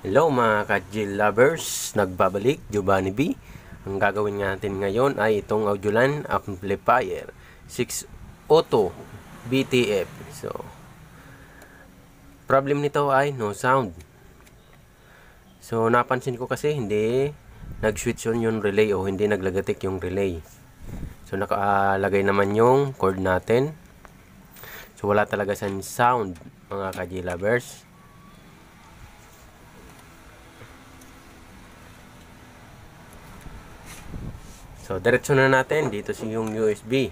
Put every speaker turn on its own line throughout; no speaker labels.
Hello mga ka-Jill lovers, nagbabalik, Giovanni B. Ang gagawin natin ngayon ay itong Audiolan Amplifier 6 Auto BTF. So, problem nito ay no sound. So, napansin ko kasi hindi nag-switch on yung relay o hindi naglagatik yung relay. So, nakalagay naman yung cord natin. So, wala talaga sa sound mga ka-Jill lovers. So, diretso na natin dito yung USB.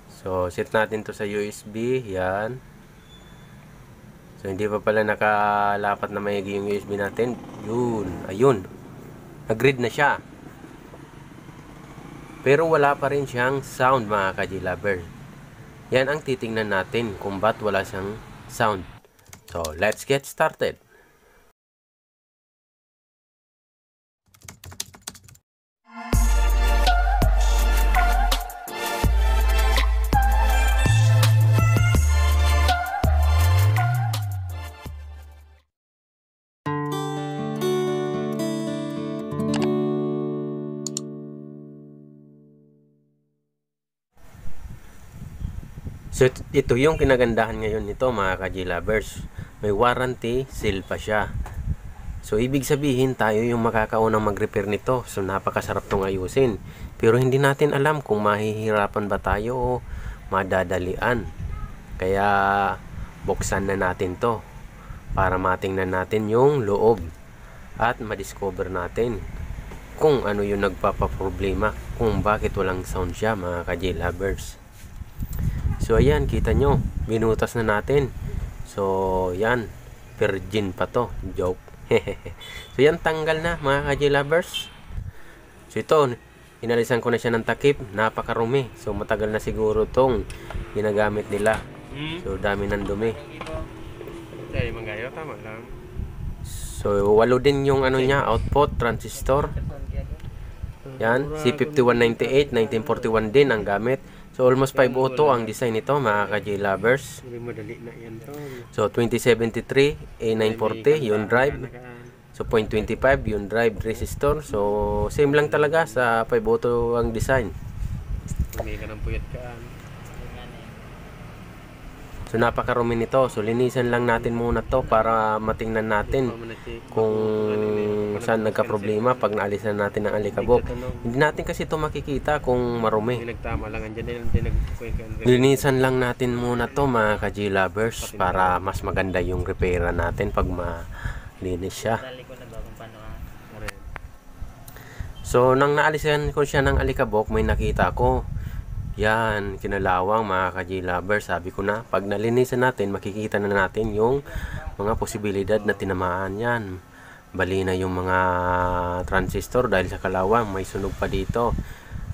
So, set natin to sa USB. Yan. So, hindi pa pala nakalapat na mayagi yung USB natin. Yun. Ayun. Nag-read na siya. Pero wala pa rin siyang sound mga ka-G-Lover. Yan ang titingnan natin kung ba't wala siyang sound. So, let's get started. So, ito yung kinagandahan ngayon nito mga ka-G-Lovers. May warranty, seal pa siya. So, ibig sabihin tayo yung makakaunang mag-repair nito. So, napakasarap tong ayusin. Pero hindi natin alam kung mahihirapan ba tayo o madadalian. Kaya, buksan na natin to para matingnan natin yung loob at madiscover natin kung ano yung nagpapaproblema, kung bakit walang sound siya mga ka-G-Lovers. So ayan, kita nyo, binutas na natin. So yan, virgin pa to, joke. So yan, tanggal na mga ka-G-Lovers. So ito, inalisan ko na siya ng takip, napakarumi. So matagal na siguro tong ginagamit nila. So dami ng dumi. So 8 din yung ano niya, output transistor. Yan, C5198, 1941 din ang gamit. So, almost 5 auto ang design nito, mga ka-G-Lovers. So, 2073, A940, yung drive. So, 0.25, yung drive resistor. So, same lang talaga sa 5 auto ang design. So, napakarumi nito. So, linisan lang natin muna to para matingnan natin kung saan nagka-problema pag naalisan natin ang alikabok. Hindi natin kasi ito makikita kung marumi. Linisan lang natin muna to mga ka-G-Lovers para mas maganda yung repair natin pag malinis siya. So, nang naalisan ko siya ng alikabok, may nakita ko. Yan, kinalawang mga ka-G-Lovers. Sabi ko na, pag nalinisan natin, makikita na natin yung mga posibilidad na tinamaan yan. Bali na yung mga transistor dahil sa kalawang, may sunog pa dito.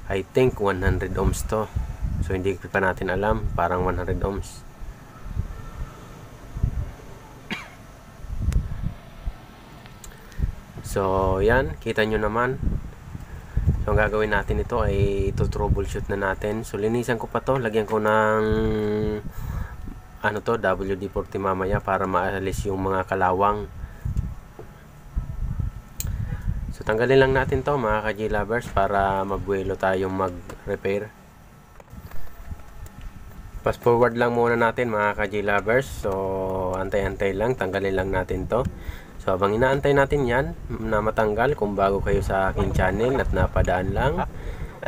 I think 100 ohms to. So, hindi pa natin alam, parang 100 ohms. So, yan, kita nyo naman. So, ang gagawin natin ito ay ito-troubleshoot na natin. So, linisan ko pa to. Lagyan ko ng ano to, WD-40 mamaya para maalis yung mga kalawang. So, tanggalin lang natin to mga ka-G-Lovers para mabuelo tayong mag-repair. Fast forward lang muna natin mga ka-G-Lovers. So, antay-antay lang. Tanggalin lang natin to. So, habang inaantay natin yan na matanggal, kung bago kayo sa aking channel at napadaan lang,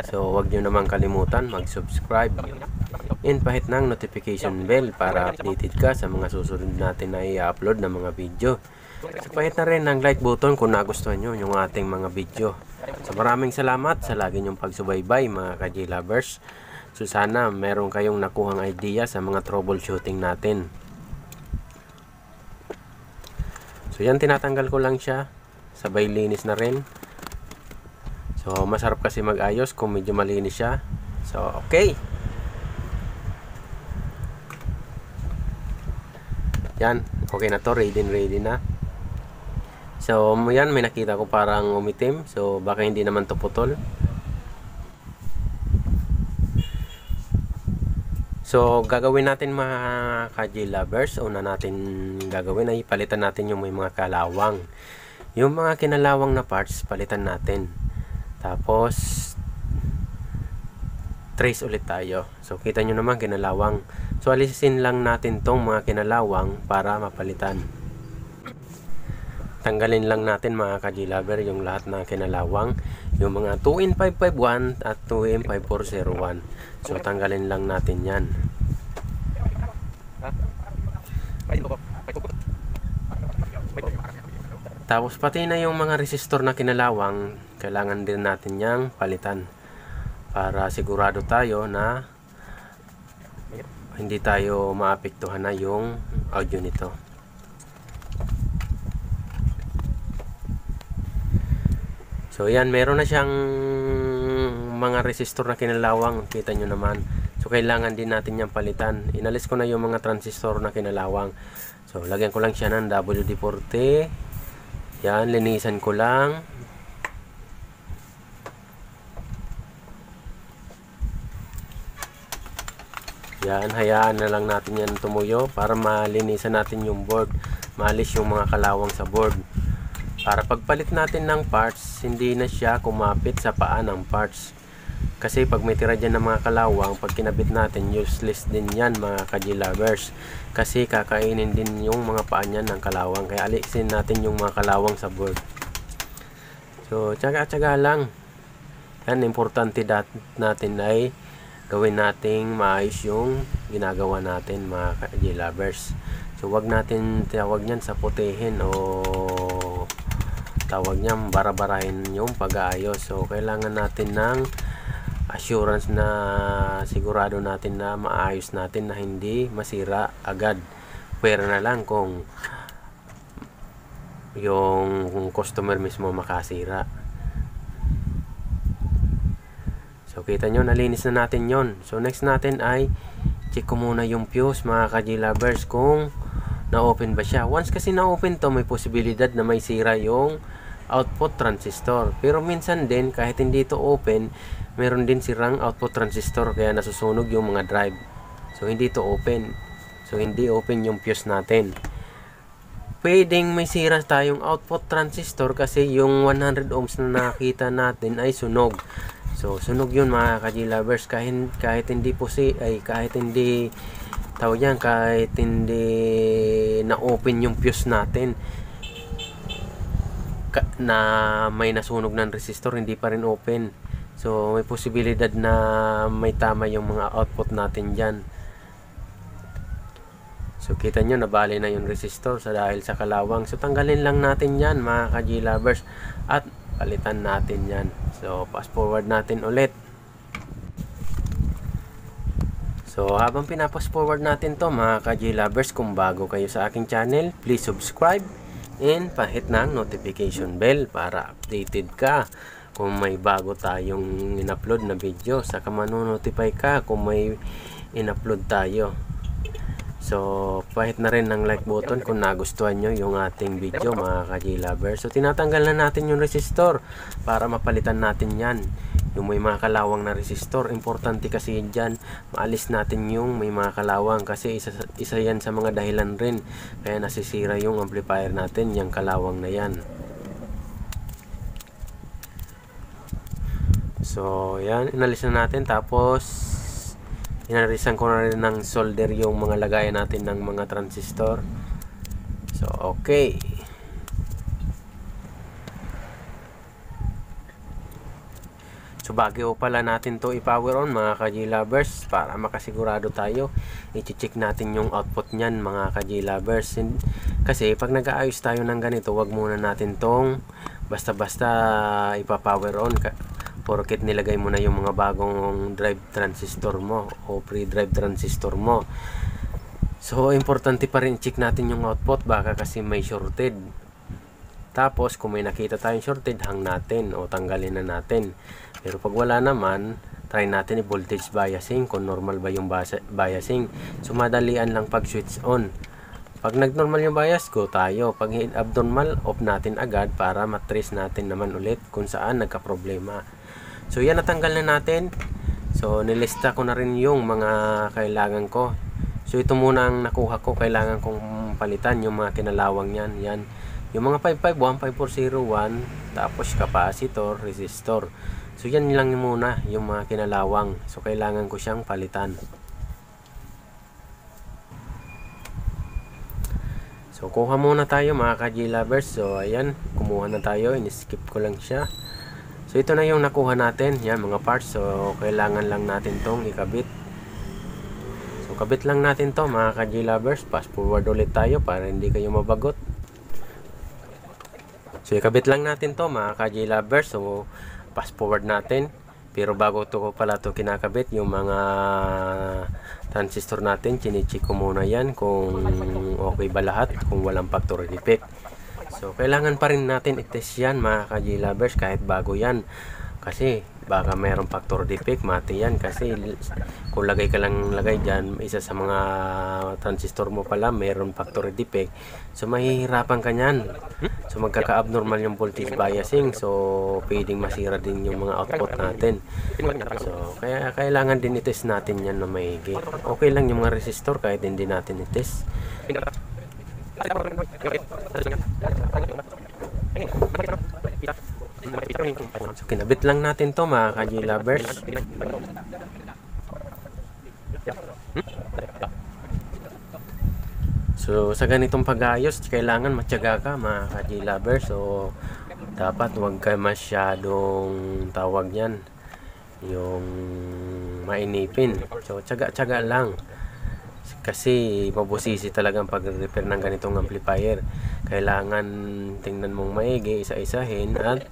so wag nyo naman kalimutan mag-subscribe and pahit ng notification bell para updated ka sa mga susunod natin na i-upload na mga video. So, pahit na rin ng like button kung nagustuhan nyo yung ating mga video. So, maraming salamat sa lagi nyong pagsubaybay mga ka-G-Lovers. So, sana meron kayong nakuhang idea sa mga troubleshooting natin. So yan, tinatanggal ko lang siya. Sabay linis na rin. So masarap kasi mag-ayos kung medyo malinis siya. So okay. Yan, okay na to, ready na. So yan, may nakita ko parang umitim. So baka hindi naman to putol. So, gagawin natin mga ka-J lovers, una natin gagawin ay palitan natin yung may mga kalawang. Yung mga kinalawang na parts, palitan natin. Tapos, trace ulit tayo. So, kita nyo naman kinalawang. So, alisin lang natin tong mga kinalawang para mapalitan. Tanggalin lang natin mga ka-J lover yung lahat na kinalawang. Yung mga 2N551 at 2N5401. So, tanggalin lang natin yan. Tapos, pati na yung mga resistor na kinalawang, kailangan din natin yang palitan. Para sigurado tayo na hindi tayo maapektuhan na yung audio nito. So yan, meron na siyang mga resistor na kinalawang, kita nyo naman. So kailangan din natin yang palitan. Inalis ko na yung mga transistor na kinalawang. So lagyan ko lang siya ng WD-40. Yan, linisan ko lang. Yan, hayaan na lang natin yan tumuyo para malinisan natin yung board. Maalis yung mga kalawang sa board. Para pagpalit natin ng parts, hindi na siya kumapit sa paa ng parts. Kasi pag may tira dyan ng mga kalawang, pag kinabit natin, useless din yan mga ka-J lovers. Kasi kakainin din yung mga paa niyan ng kalawang. Kaya alisin natin yung mga kalawang sa board. So, tsaga-tsaga lang. Yan, importante natin ay gawin nating maayos yung ginagawa natin mga ka-J lovers. So, wag natin tawag niyan sa putihin o tawag niya barabarahin yung pag-aayos. So kailangan natin ng assurance na sigurado natin na maayos natin na hindi masira agad. Pwera na lang kung yung customer mismo makasira. So kita nyo, nalinis na natin yon. So next natin ay check ko muna yung fuse mga ka-J lovers kung na-open ba siya. Once kasi na-open to, may posibilidad na may sira yung output transistor. Pero minsan din, kahit hindi ito open, meron din sirang output transistor kaya nasusunog yung mga drive. So hindi ito open. So hindi open yung fuse natin. Pwedeng may sira tayong output transistor kasi yung 100 ohms na nakita natin ay sunog. So sunog yun mga ka-J lovers, kahit hindi kahit hindi kahit hindi na-open yung fuse natin, na may nasunog ng resistor, hindi pa rin open. So may posibilidad na may tama yung mga output natin dyan. So kita nyo, nabali na yung resistor dahil sa kalawang. So tanggalin lang natin yan mga ka-J lovers at palitan natin yan. So fast forward natin ulit. So habang pinapas forward natin to mga ka-J lovers, kung bago kayo sa aking channel, please subscribe and pahit ng notification bell para updated ka kung may bago tayong in-upload na video. Saka manonotify ka kung may in-upload tayo. So pahit na rin ng like button kung nagustuhan nyo yung ating video mga ka-J lovers. So tinatanggal na natin yung resistor para mapalitan natin yan. Yung may mga kalawang na resistor, importante kasi dyan, maalis natin yung may mga kalawang kasi isa yan sa mga dahilan rin kaya nasisira yung amplifier natin, yung kalawang na yan. So yan, inalis na natin, tapos inarisan ko na rin ng solder yung mga lagayan natin ng mga transistor. So okay. So bago pala natin to i-power on mga ka-J lovers, para makasigurado tayo, i-check natin yung output niyan mga ka-J lovers. Kasi pag nag-aayos tayo ng ganito, wag muna natin tong basta-basta ipa-power on porket nilagay mo na yung mga bagong drive transistor mo o pre-drive transistor mo. So importante pa rin check natin yung output, baka kasi may shorted. Tapos kung may nakita tayong shorted, hang natin o tanggalin na natin. Pero pag wala naman, try natin i-voltage biasing kung normal ba yung biasing. So madalian lang pag switch on. Pag nag-normal yung bias, go tayo. Pag abnormal, off natin agad para matrace natin naman ulit kung saan nagka-problema. So yan, natanggal na natin. So nilista ko na rin yung mga kailangan ko. So ito muna ang nakuha ko, kailangan kong palitan yung mga kinalawang yan. Yan. Yung mga 551, 5401, tapos capacitor, resistor. So yan lang muna yung mga kinalawang. So kailangan ko siyang palitan. So kuha muna tayo mga ka-G-lovers. So ayan, kumuha na tayo, in-skip ko lang siya. So ito na yung nakuha natin, yan mga parts. So kailangan lang natin tong ikabit. So kabit lang natin to mga ka-G-lovers. Fast forward ulit tayo para hindi kayo mabagot. So ikabit lang natin to mga ka-G-lovers. So fast forward natin. Pero bago to pala to kinakabit, yung mga transistor natin, chine-check ko muna yan kung okay ba lahat, kung walang factory defect. So kailangan pa rin natin i-test yan mga ka-G-lovers kahit bago yan. Kasi baka mayroong factor defect, mati yan. Kasi kung lagay ka lang lagay dyan, isa sa mga transistor mo pala mayroong factor defect, so mahihirapan ka nyan. So magkaka-abnormal yung voltage biasing. So pwedeng masira din yung mga output natin. So kaya kailangan din i-test natin yan na maigi. Okay lang yung mga resistor kahit hindi natin i-test. So kinabit lang natin to mga ka-G-lovers. So sa ganitong pag-ayos, kailangan matyaga ka mga ka-G-lovers. So dapat huwag ka masyadong tawag yan, yung mainipin. So tyaga-tyaga lang. Kasi mabusisi talagang pag-repair ng ganitong amplifier. Kailangan tingnan mong maigi, isa-isahin, at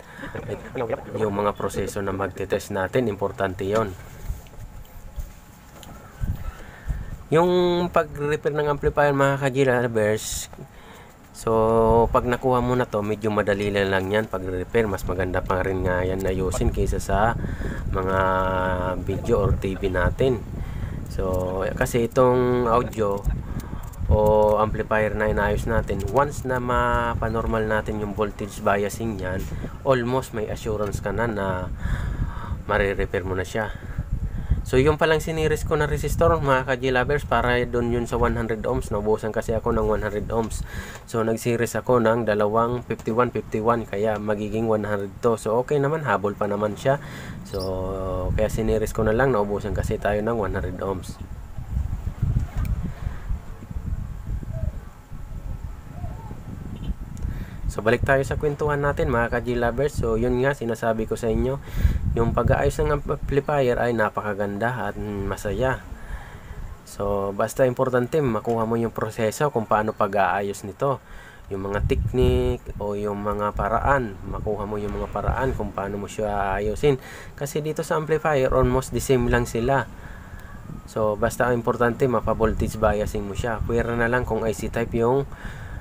yung mga proseso na magte-test natin, importante yon. Yung pag-repair ng amplifier mga ka-G-lovers, so pag nakuha mo na to, medyo madali lang yan pag-repair. Mas maganda pa rin nga yan ayusin kaysa sa mga video or TV natin. So kasi itong audio o amplifier na inayos natin, once na mapanormal natin yung voltage biasing yan, almost may assurance ka na na marirepair mo na siya. So yung palang siniris ko na resistor mga ka-G-lovers, para doon yun sa 100 ohms. Naubusan kasi ako ng 100 ohms. So nagsiris ako ng dalawang 51-51, kaya magiging 100 to. So okay naman, habol pa naman siya. So kaya siniris ko na lang, naubusan kasi tayo ng 100 ohms. So balik tayo sa kwentuhan natin mga ka-G-lovers. So yun nga, sinasabi ko sa inyo, yung pag-aayos ng amplifier ay napakaganda at masaya. So basta importante makuha mo yung proseso kung paano pag-aayos nito, yung mga technique o yung mga paraan. Makuha mo yung mga paraan kung paano mo siya ayusin. Kasi dito sa amplifier almost the same lang sila. So basta importante mapa-voltage biasing mo siya. Pwera na lang kung IC type yung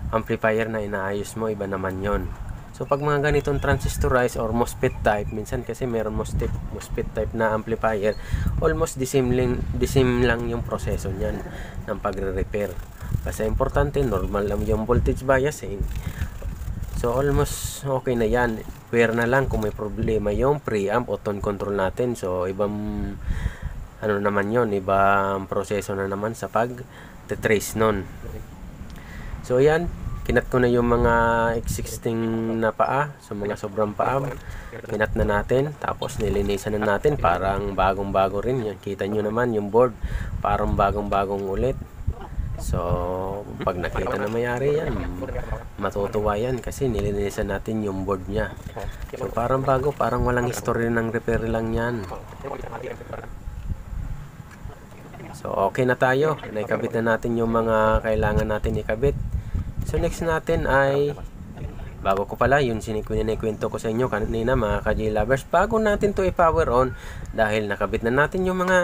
amplifier na inaayos mo, iba naman yon. So pag mga ganitong transistorized or MOSFET type, minsan kasi meron MOSFET type na amplifier, almost the same lang yung proseso niyan ng pagre-repair. Kasi importante normal lang yung voltage biasing. So almost okay na yan. Pwera na lang kung may problema yung preamp o tone control natin. So ibang ano naman yon, ibang proseso na naman sa pag-trace nun. So yan, kinat ko na yung mga existing na paa. So mga sobrang paa, kinat na natin. Tapos nilinisan na natin, parang bagong bago rin yan. Kita nyo naman yung board, parang bagong ulit. So pag nakita na mayari yan, matutuwa yan kasi nilinisan natin yung board nya. So parang bago, parang walang history ng repair lang yan. So okay na tayo, naikabit na natin yung mga kailangan natin ikabit. So next natin ay, bago ko pala, yun sinikwento ko sa inyo kanina mga ka-G-lovers, bago natin to i-power on, dahil nakabit na natin yung mga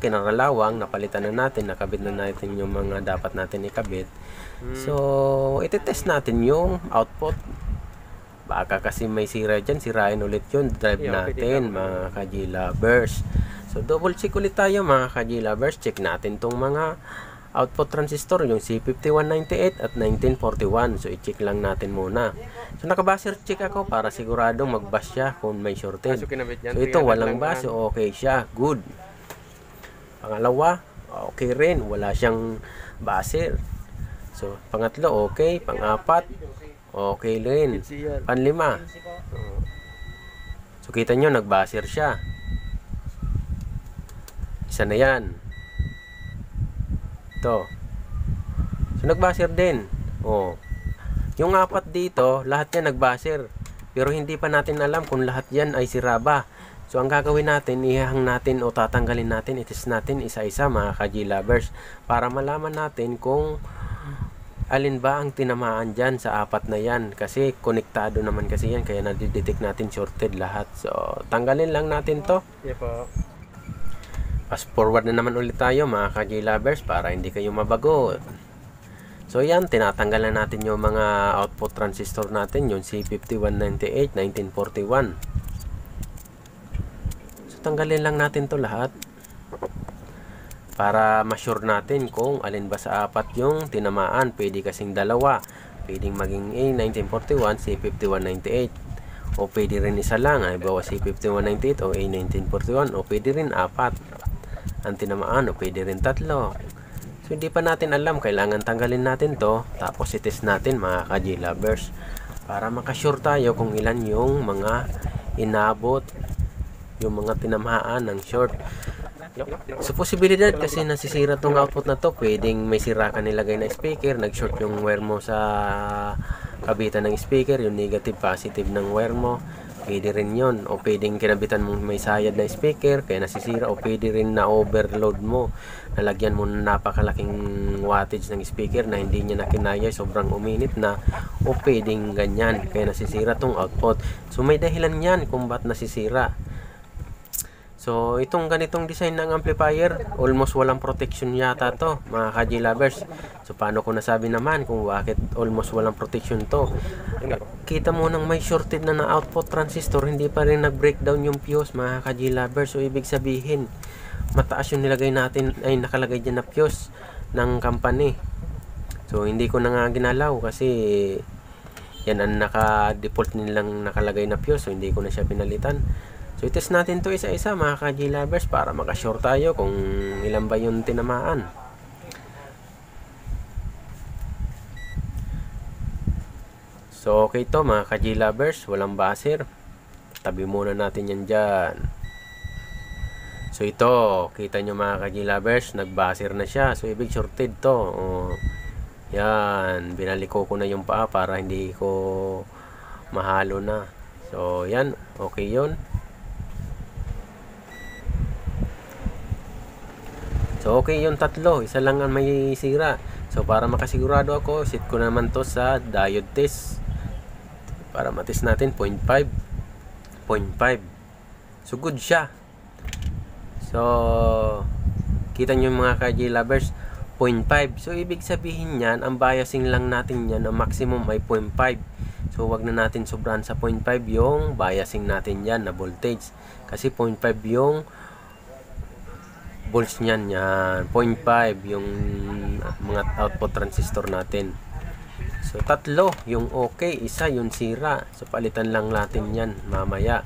kinaralawang, napalitan na natin, nakabit na natin yung mga dapat natin ikabit. So iti-test natin yung output. Baka kasi may sira dyan, sirain ulit yun drive natin mga ka-G-lovers. So double check ulit tayo mga ka-G-lovers, check natin tong mga output transistor, yung C5198 at 1941. So i-check lang natin muna. So naka-buzzer check ako para siguradong mag-bus siya kung may shorted. So ito walang bus, so okay siya, good. Pangalawa, okay rin, wala siyang buzzer. So pangatlo, okay. Pang-apat, okay rin. Panlima, so kita nyo, nag-buzzer siya. Isa na yan. Ito. So nag-buzzer din. Yung apat dito, lahat yan nag-buzzer. Pero hindi pa natin alam kung lahat yan ay sira ba. So ang gagawin natin, ihahang natin o tatanggalin natin, itis natin isa-isa mga ka-G lovers, para malaman natin kung alin ba ang tinamaan dyan sa apat na yan. Kasi konektado naman kasi yan, kaya nadidetect natin shorted lahat. So tanggalin lang natin to.
Yeah po.
Fast forward na naman ulit tayo mga ka-G lovers para hindi kayo mabago. So yan, tinatanggal na natin yung mga output transistor natin, yung C5198 1941. So tanggalin lang natin to lahat para ma-sure natin kung alin ba sa apat yung tinamaan. Pwede kasing dalawa, pwedeng maging A1941, C5198, o pwede rin isa lang, ay bawa C5198 o A1941, o pwede rin apat ang tinamaan, o pwede rin tatlo. So hindi pa natin alam, kailangan tanggalin natin to, tapos i-test natin mga ka-G lovers para makasure tayo kung ilan yung mga inabot, yung mga tinamaan ng short. So posibilidad kasi nasisira tong output na to, pwedeng may sira ka nilagay na speaker, nag-short yung wire mo sa kabitan ng speaker, yung negative positive ng wire mo, pwede rin yun. O pwedeng kinabitan mo may sayad na speaker kaya nasisira, o pwede rin na overload mo, nalagyan mo ng napakalaking wattage ng speaker na hindi niya nakinaya, sobrang uminit na, o pwedeng ganyan kaya nasisira tong output. So may dahilan yan kung ba't nasisira. So itong ganitong design ng amplifier, almost walang protection yata to mga ka-G lovers. So paano ko nasabi naman kung bakit almost walang protection to? Kita mo nang may shorted na output transistor, hindi pa rin nag-breakdown yung fuse mga ka-G lovers. So ibig sabihin, mataas yung nilagay natin, ay nakalagay dyan na fuse ng company. So hindi ko na nga ginalaw kasi yan ang naka-default nilang nakalagay na fuse. So hindi ko na siya pinalitan. So i-test natin to isa-isa mga ka-G lovers para makasure tayo kung ilan ba yung tinamaan. So okay to mga ka-G lovers, walang buzzer. Tabi muna natin yan dyan. So ito, kita nyo mga ka-G lovers, nag-buzzer na siya. So ibig shorted to. Yan, binaliko ko na yung paa para hindi ko mahalo na. So yan, okay yun. So okay yung tatlo, isa lang ang may sira. So para makasigurado ako, set ko naman to sa diode test para matest natin 0.5. So good siya. So kita nyo mga ka-G lovers, 0.5. So ibig sabihin yan, ang biasing lang natin yan, ang maximum ay 0.5. So wag na natin sobrahan sa 0.5 yung biasing natin yan na voltage, kasi 0.5 yung volts niyan, yan 0.5 yung mga output transistor natin. So tatlo yung okay, isa yung sira. So palitan lang natin yan mamaya.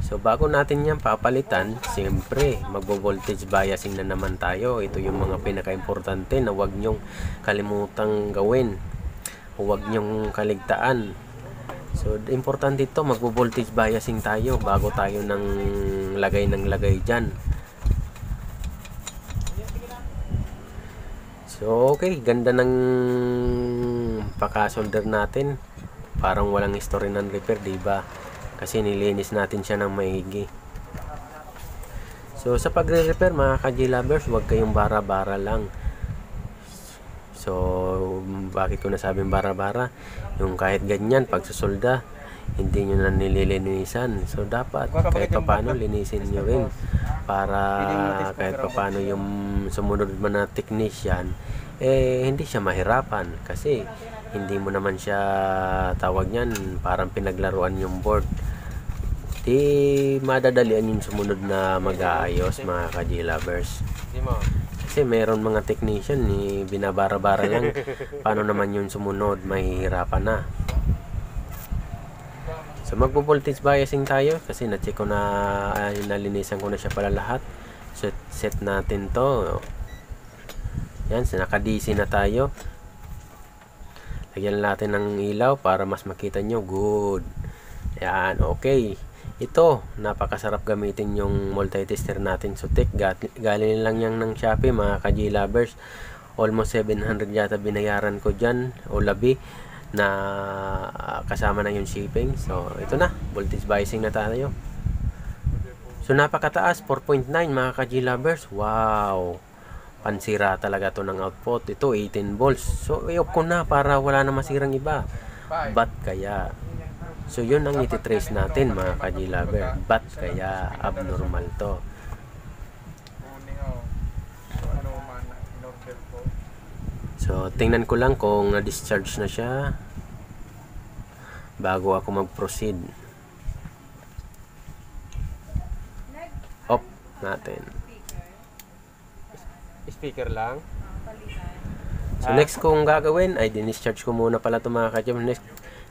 So bago natin yan papalitan, siyempre magbo-voltage biasing na naman tayo. Ito yung mga pinaka-importante na wag nyong kalimutang gawin o wag nyong kaligtaan. So importante ito, magbo-voltage biasing tayo bago tayo ng lagay dyan. So okay, ganda ng paka-solder natin. Parang walang history ng repair, diba? Kasi nilinis natin siya ng maigi. So sa pagre-repair mga ka-G lovers, huwag kayong bara-bara lang. So bakit ko nasabing bara-bara? Yung kahit ganyan, pagsusolda, hindi nyo na nililinisan. So dapat kahit paano linisin nyo rin para kahit paano yung sumunod man na technician hindi siya mahirapan, kasi hindi mo naman siya tawag niyan parang pinaglaruan yung board. Di madadalian yung sumunod na mag-aayos mga ka-G lovers. Kasi meron mga technician ni binabara-bara yan, paano naman yung sumunod, mahihirapan na. So magpo-voltage biasing tayo kasi na-check ko na, nalinisan ko na siya pala lahat. Set natin to. Yan, naka DC na tayo. Lagyan natin ng ilaw para mas makita nyo. Good. Yan, okay. Ito, napakasarap gamitin yung multi-tester natin. So, galing lang yan ng Shopee, mga ka-G-Lovers. Almost 700 yata binayaran ko dyan, o labi, na kasama na yung shipping. So, ito na. Voltage biasing na tayo. So, napakataas. 4.9, mga ka-G-Lovers. Wow. Pansira talaga to ng output. Ito 18 volts. So i-off ko na para wala na masirang iba. Ba't kaya? So yun ang iti-trace natin, mga ka-G-Lover. Ba't kaya abnormal to? So tingnan ko lang kung na-discharge na siya bago ako mag-proceed. Off natin. Speaker lang. So next kong gagawin ay discharge ko muna pala ito, mga ka-G.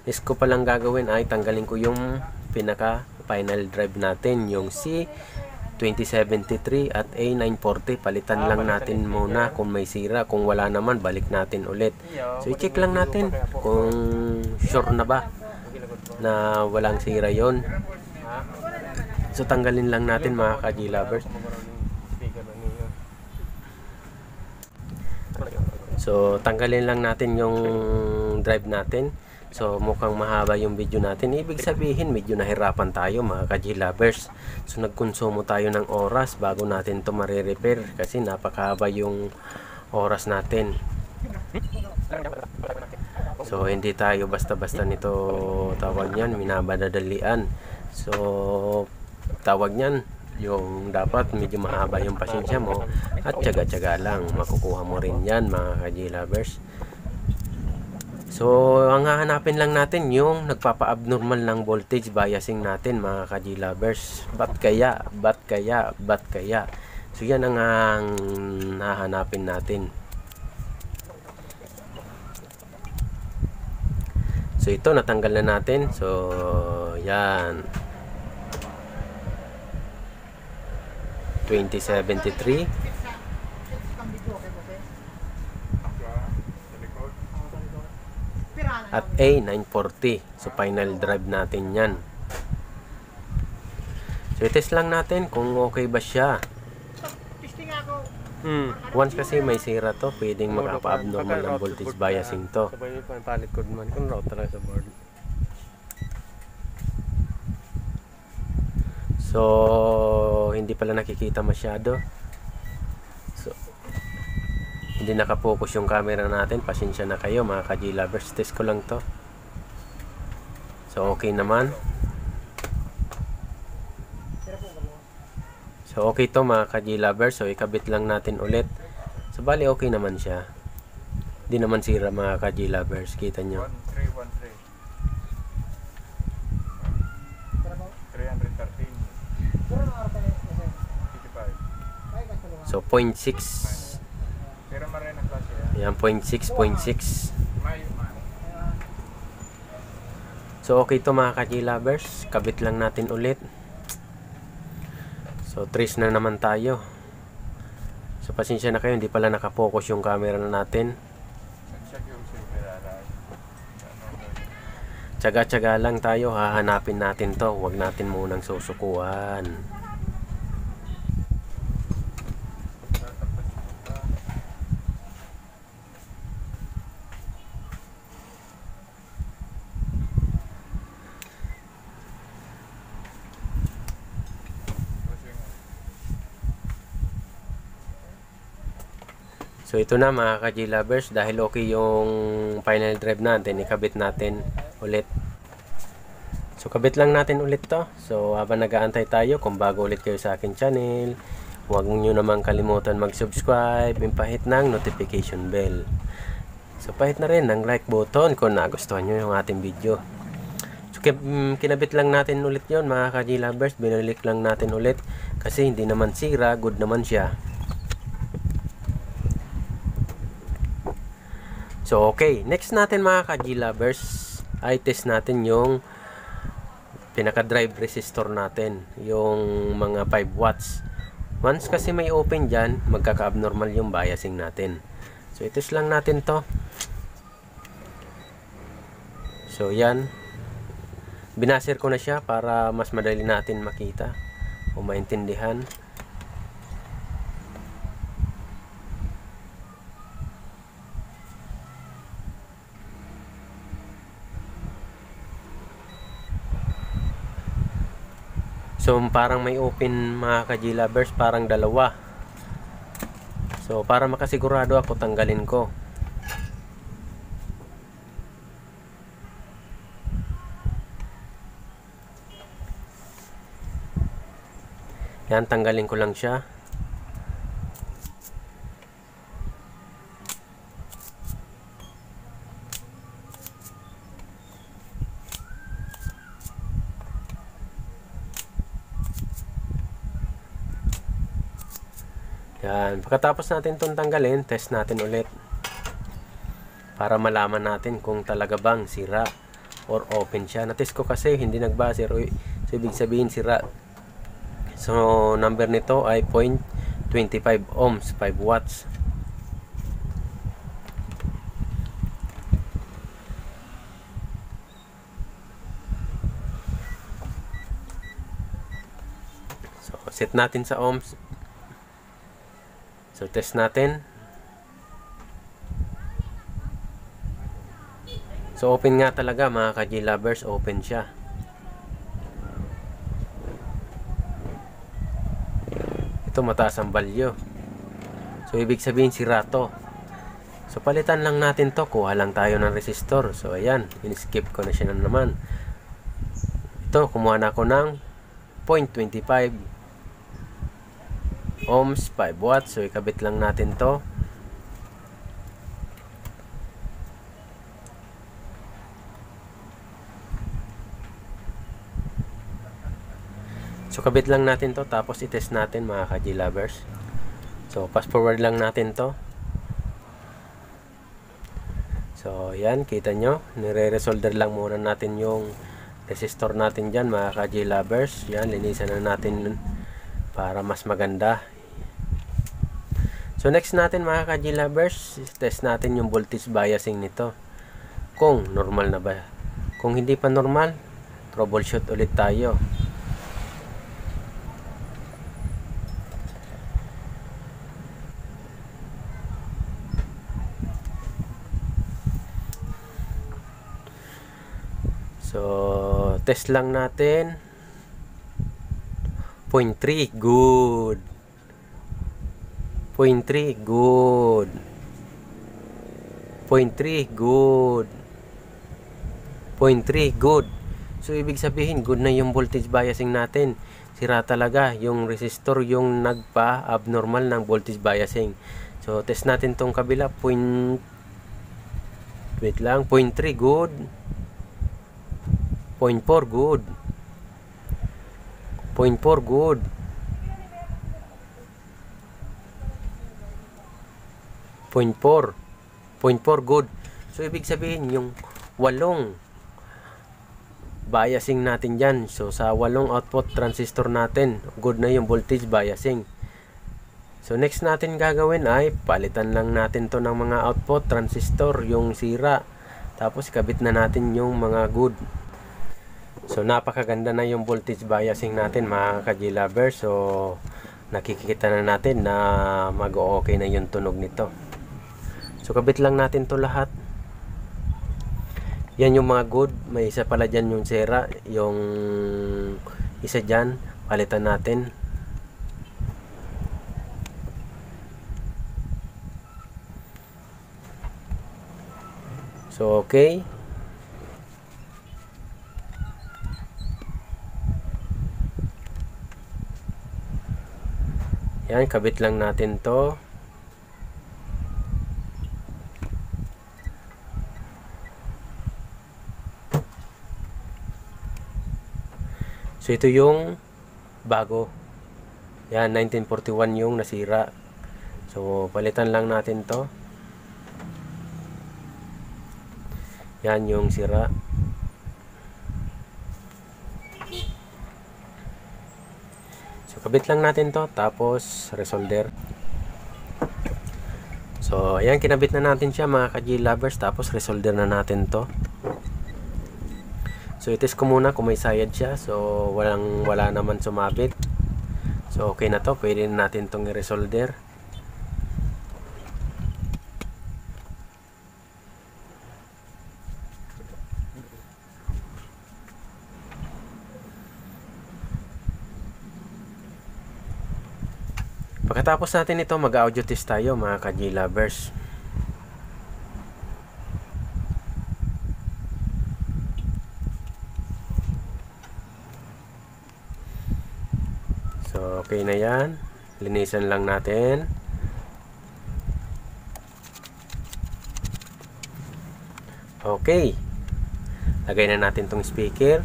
Next ko palang gagawin ay tanggalin ko yung pinaka final drive natin, yung C2073 at A940. Palitan lang natin muna kung may sira. Kung wala naman, balik natin ulit. So i-check lang natin kung sure na ba na walang sira yon. So tanggalin lang natin, mga ka-G-Lovers. So tanggalin lang natin yung drive natin. So mukhang mahaba yung video natin. Ibig sabihin medyo nahirapan tayo, mga ka-G-Lovers. So nagkonsumo tayo ng oras bago natin to mare-repair kasi napakahaba yung oras natin. So hindi tayo basta-basta nito tawag niyan, minabadadalian. So tawag niyan, yung dapat medyo mahaba yung pasensya mo at tiyaga-tiyaga lang, makukuha mo rin yan, mga ka-G-Lovers. So ang hahanapin lang natin yung nagpapa-abnormal ng voltage biasing natin, mga ka-G-Lovers. Ba't kaya? Ba't kaya? Ba't kaya? So yan ang hahanapin natin. So ito natanggal na natin. So yan, 2073 at A940. So final drive natin yan. So i-test lang natin kung okay ba siya. Once kasi may sira to, pwedeng magpa-abnormal ng voltage biasing to. Palit ko naman kung route talaga sa board. So hindi pala nakikita masyado. So hindi nakapokus yung camera natin. Pasensya na kayo, mga ka-G-Lovers. Test ko lang to. So okay naman. So okay to, mga ka-G-Lovers. So ikabit lang natin ulit. So bali okay naman siya. Hindi naman sira, mga ka-G-Lovers. Kita nyo.
313.
So 0.6.
Pero marin ang klase
Ayan,
yan.
0.6. So okay to, mga ka-G-Lovers. Kabit lang natin ulit. So trace na naman tayo. So pasensya na kayo, hindi pala nakapokus yung camera na natin. Tsaga-tsaga lang tayo, hahanapin natin to. Huwag natin munang susukuan. So ito na, mga ka-G-Lovers, dahil okay yung final drive natin, ikabit natin ulit. So kabit lang natin ulit to. So habang nag-aantay tayo, kung bago ulit kayo sa akin channel, huwag nyo naman kalimutan mag-subscribe, impahit ng notification bell. So pahit na rin ng like button kung nagustuhan nyo yung ating video. So kinabit lang natin ulit yon, mga ka-G-Lovers, binalik lang natin ulit kasi hindi naman sira, good naman siya. So okay, next natin, mga ka-G-Lovers, ay test natin yung pinaka drive resistor natin, yung mga 5 watts Once kasi may open dyan, magkaka-abnormal yung biasing natin. So itis lang natin to. So yan, binasir ko na siya para mas madali natin makita o maintindihan. So parang may open mga ka-G-lovers, parang dalawa. So para makasigurado ako, tanggalin ko. Yan, tanggalin ko lang siya. Yan, pagkatapos natin itong tanggalin, test natin ulit para malaman natin kung talaga bang sira or open siya. Natest ko kasi hindi nagbase, so ibig sabihin sira. So number nito ay 0.25 ohms, 5 watts. So set natin sa ohms. So test natin. So open nga talaga mga ka-G-lovers, open siya. Ito mataas ang value. So ibig sabihin sira to. So palitan lang natin to, kuha lang tayo ng resistor. So ayan, in-skip ko na siya naman. Ito, kumuha na ako ng 0.25 ohms, 5 watts. So ikabit lang natin to. So kabit lang natin to, tapos i-test natin mga ka-G-lovers. So fast forward lang natin to. So yan, kita nyo, nire-resolder lang muna natin yung resistor natin dyan mga ka-G-lovers. Yan, linisan na natin para mas maganda. So next natin mga ka-G-lovers, test natin yung voltage biasing nito, kung normal na ba. Kung hindi pa normal, troubleshoot ulit tayo. So test lang natin. 0.3, good. 0.3, good. 0.3, good. 0.3, good. So ibig sabihin good na yung voltage biasing natin. Sira talaga yung resistor, yung nagpa-abnormal ng voltage biasing. So test natin tong kabila. Wait lang, 0.3, good. 0.4, good. 0.4, good. 0.4, 0.4, good. So ibig sabihin yung 8 biasing natin dyan. So sa 8 output transistor natin, good na yung voltage biasing. So next natin gagawin ay palitan lang natin to ng mga output transistor, yung sira. Tapos kabit na natin yung mga good. So napakaganda na yung voltage biasing natin mga ka-G-lovers. So nakikita na natin na mag-o-okay na yung tunog nito. So kabit lang natin to lahat. Yan yung mga good. May isa pala dyan yung sira. Yung isa dyan, palitan natin. So okay. Yan, kabit lang natin to. So ito yung bago. Yan, 1941 yung nasira. So palitan lang natin to. Yan yung sira. So kabit lang natin to, tapos resolder. So ayan, kinabit na natin siya mga ka-G-lovers, tapos resolder na natin to. So itis ko muna kung may sayad siya. So wala naman sumabit. So okay na to, pwede na natin tong i-resolder. Pagkatapos natin ito, mag-audio test tayo mga ka-G-lovers. So okay na yan, linisan lang natin. Okay, lagay na natin tong speaker.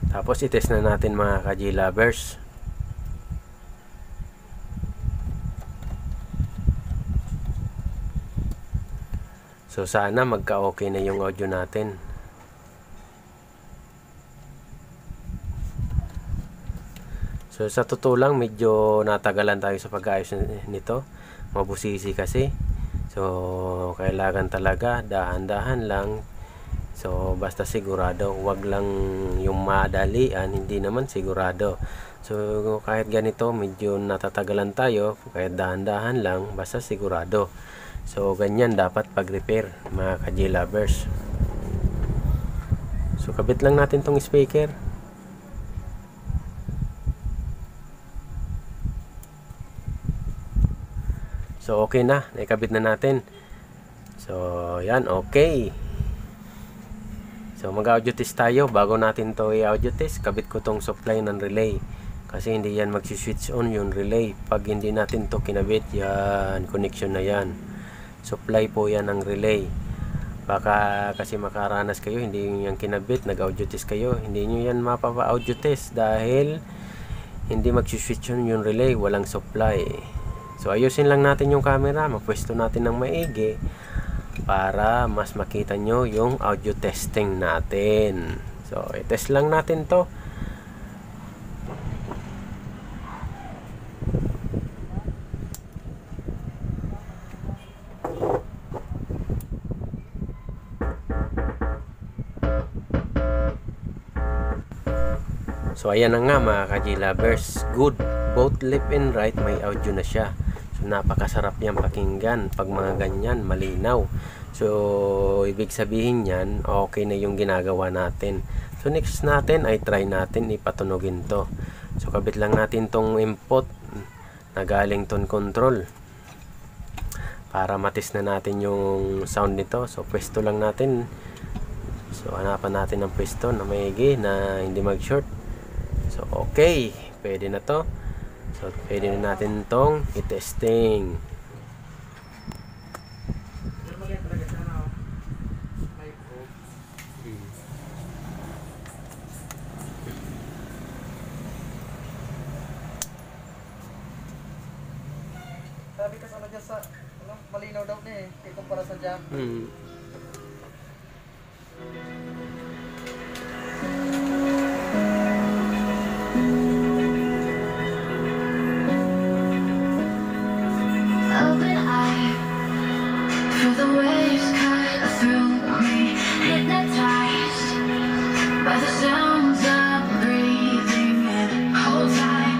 Tapos i-test na natin mga ka-G-lovers. So sana magka-okay na yung audio natin. So sa totoo lang, medyo natagalan tayo sa pag-ayos nito. Mabusisi kasi. So kailangan talaga dahan-dahan lang. So basta sigurado, wag lang yung madalian, hindi naman sigurado. So kahit ganito, medyo natatagalan tayo, kahit dahan-dahan lang, basta sigurado. So ganyan dapat pag-repair mga ka-G-lovers. So kabit lang natin tong speaker. So okay na, naikabit na natin. So yan, okay. So mag-audio test tayo. Bago natin to i-audio test, kabit ko tong supply ng relay. Kasi hindi yan mag-switch on yung relay. Pag hindi natin to kinabit, yan, connection na yan. Supply po yan ng relay. Baka kasi makaranas kayo, hindi nyo yan kinabit, nag-audio test kayo, hindi nyo yan mapapa-audio test dahil hindi mag-switch on yung relay, walang supply. So ayusin lang natin yung camera, mapwesto natin ng maigi para mas makita nyo yung audio testing natin. So i-test lang natin to. So ayan na nga mga ka-G-lovers, good, both left and right may audio na siya. So napakasarap niyang pakinggan pag mga ganyan, malinaw. So ibig sabihin yan, okay na yung ginagawa natin. So next natin ay try natin ipatunogin to. So kabit lang natin tong input na galing tone control para matis na natin yung sound nito. So pwesto lang natin. So hanapan natin ng pwesto na maigi na hindi mag-short. So okay, pwede na to. So pwede na natin tong i-testing.
Sabi ka sana dyan sa malinaw daw na eh, kumpara sa jam.
Open eye, feel the waves cut through me, hypnotized by the sounds I'm breathing in. Hold tight,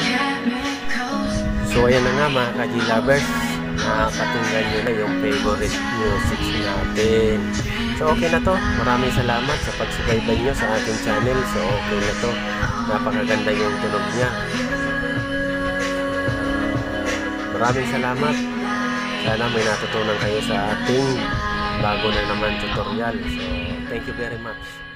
chemicals.
So ayan na nga mga ka-G-lovers, nakakatunggan nyo na yung favorite music natin. So okay na to, maraming salamat sa pagsubaybay nyo sa ating channel. So okay na to, napakaganda yung tunog niya. Maraming salamat. Sana may natutunan kayo sa ating bago na naman tutorial. So thank you very much.